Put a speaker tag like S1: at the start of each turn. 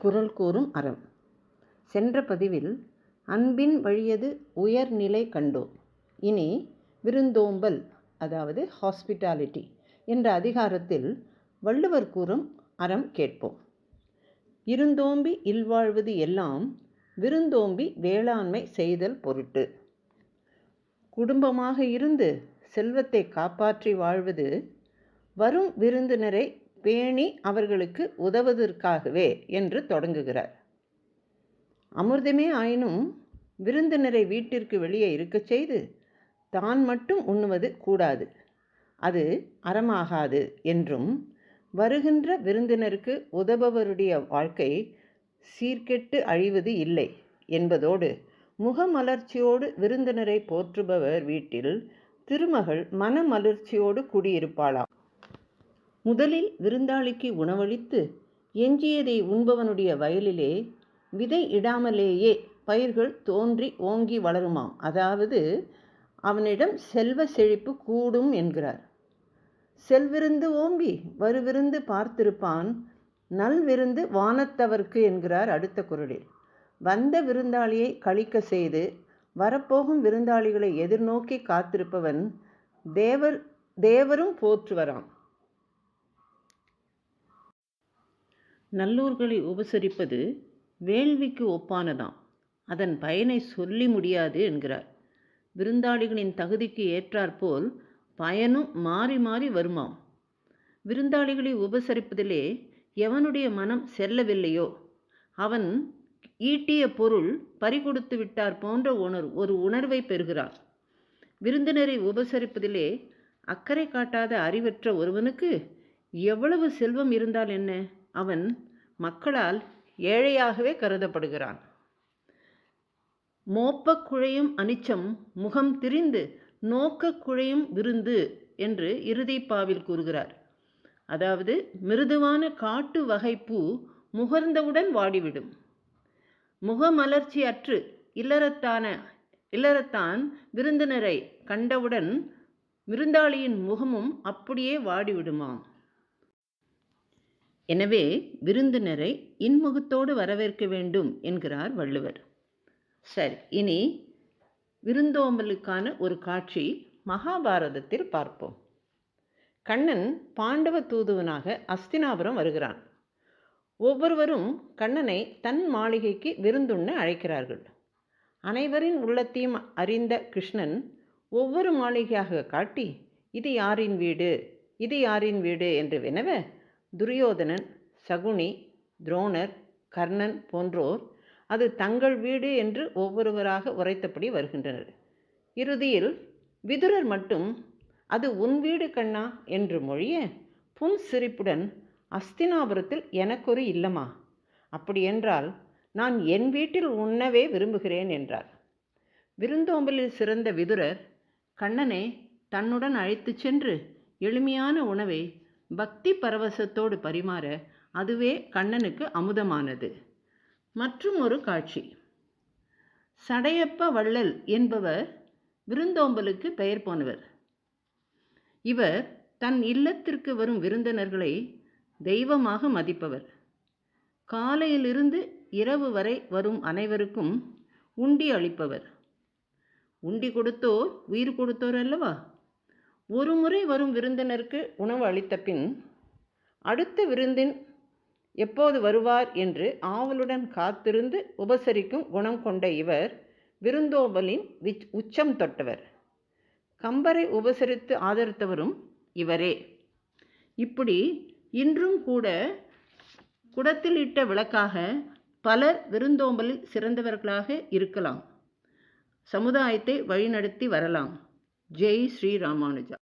S1: குறள் கூறும் அறம். சென்ற பதிவில் அன்பின் வழியது உயர்நிலை கண்டோம். இனி விருந்தோம்பல், அதாவது ஹாஸ்பிட்டாலிட்டி என்ற அதிகாரத்தில் வள்ளுவர் கூறும் அறம் கேட்போம். இருந்தோம்பி இல்வாழ்வது எல்லாம் விருந்தோம்பி வேளாண்மை செய்தல் பொருட்டு. குடும்பமாக இருந்து செல்வத்தை காப்பாற்றி வாழ்வது வரும் விருந்தினரை பேணி அவர்களுக்கு உதவுவதற்காகவே என்று தொடங்குகிறார். அமிர்தமே ஆயினும் விருந்தினரை வீட்டிற்கு வெளியே இருக்கச் செய்து தான் மட்டும் உண்ணுவது கூடாது, அது அறமாகாது என்றும், வருகின்ற விருந்தினருக்கு உதவுபவருடைய வாழ்க்கை சீர்கெட்டு அழிவது இல்லை என்பதோடு, முகமலர்ச்சியோடு விருந்தினரை போற்றுபவர் வீட்டில் திருமகள் மனமலர்ச்சியோடு குடியிருப்பாளாம். முதலில் விருந்தாளிக்கு உணவளித்து எஞ்சியதை உண்பவனுடைய வயலிலே விதை இடாமலேயே பயிர்கள் தோன்றி ஓங்கி வளருமாம். அதாவது அவனிடம் செல்வ செழிப்பு கூடும் என்கிறார். செல்விருந்து ஓம்பி வருவிருந்து பார்த்திருப்பான், நல்விருந்து வானத்தவர்க்கு என்கிறார் அடுத்த குறளில். வந்த விருந்தாளியை களிக்க செய்து வரப்போகும் விருந்தாளிகளை எதிர்நோக்கி காத்திருப்பவன் தேவரும் போற்றுவராம். நல்லோர்களை உபசரிப்பது வேள்விக்கு ஒப்பானதாம், அதன் பயனை சொல்லி முடியாது என்கிறார். விருந்தாளிகளின் தகுதிக்கு ஏற்றாற்போல் பயனும் மாறி மாறி வருமாம். விருந்தாளிகளை உபசரிப்பதிலே எவனுடைய மனம் செல்லவில்லையோ அவன் ஈட்டிய பொருள் பறிகொடுத்து விட்டார் போன்ற ஒரு உணர்வை பெறுகிறார். விருந்தினரை உபசரிப்பதிலே அக்கறை காட்டாத அறிவற்ற ஒருவனுக்கு எவ்வளவு செல்வம் இருந்தால் என்ன, அவன் மக்களால் ஏழையாகவே கருதப்படுகிறான். மோப்பக் குழையும் அனிச்சம் முகம் திரிந்து நோக்கக் குழையும் விருந்து என்று இறுதிப்பாவில் கூறுகிறார். அதாவது மிருதுவான காட்டு வகை பூ முகர்ந்தவுடன் வாடிவிடும். முகமலர்ச்சி அற்று இல்லறத்தான் விருந்தினரை கண்டவுடன் விருந்தாளியின் முகமும் அப்படியே வாடிவிடுமாம். எனவே விருந்தினரை இன்முகத்தோடு வரவேற்க வேண்டும் என்கிறார் வள்ளுவர். சரி, இனி விருந்தோம்பலுக்கான ஒரு காட்சி மகாபாரதத்தில் பார்ப்போம். கண்ணன் பாண்டவ தூதுவனாக அஸ்தினாபுரம் வருகிறான். ஒவ்வொருவரும் கண்ணனை தன் மாளிகைக்கு விருந்துண்ண அழைக்கிறார்கள். அனைவரின் உள்ளத்தையும் அறிந்த கிருஷ்ணன் ஒவ்வொரு மாளிகையாக காட்டி இது யாரின் வீடு, இது யாரின் வீடு என்று வினவ, துரியோதனன், சகுனி, துரோணர், கர்ணன் போன்றோர் அது தங்கள் வீடு என்று ஒவ்வொருவராக உரைத்தபடி வருகின்றனர். இறுதியில் விதுரர் மட்டும் அது உன் வீடு கண்ணா என்று மொழிய, புன் சிரிப்புடன் அஸ்தினாபுரத்தில் எனக்கொரு இல்லமா, அப்படியென்றால் நான் என் வீட்டில் உண்ணவே விரும்புகிறேன் என்றார். விருந்தோம்பலில் சிறந்த விதுரர் கண்ணனை தன்னுடன் அழைத்து சென்று எளிமையான உணவை பக்தி பரவசத்தோடு பரிமாற அதுவே கண்ணனுக்கு அமுதமானது. மற்றும் ஒரு காட்சி. சடையப்ப வள்ளல் என்பவர் விருந்தோம்பலுக்கு பெயர் போனவர். இவர் தன் இல்லத்திற்கு வரும் விருந்தினர்களை தெய்வமாக மதிப்பவர். காலையிலிருந்து இரவு வரை வரும் அனைவருக்கும் உண்டி அளிப்பவர். உண்டி கொடுத்தோர் உயிர் கொடுத்தோர் அல்லவா. ஒரு முறை வரும் விருந்தினருக்கு உணவு அளித்த பின் அடுத்த விருந்தின் எப்போது வருவார் என்று ஆவலுடன் காத்திருந்து உபசரிக்கும் குணம் கொண்ட இவர் விருந்தோம்பலின் உச்சம் தொட்டவர். கம்பரை உபசரித்து ஆதரித்தவரும் இவரே. இப்படி இன்றும் கூட குடத்தில் இட்ட விளக்காக பலர் விருந்தோம்பலில் சிறந்தவர்களாக இருக்கலாம், சமுதாயத்தை வழிநடத்தி வரலாம். ஜெய் ஸ்ரீ ராமானுஜா.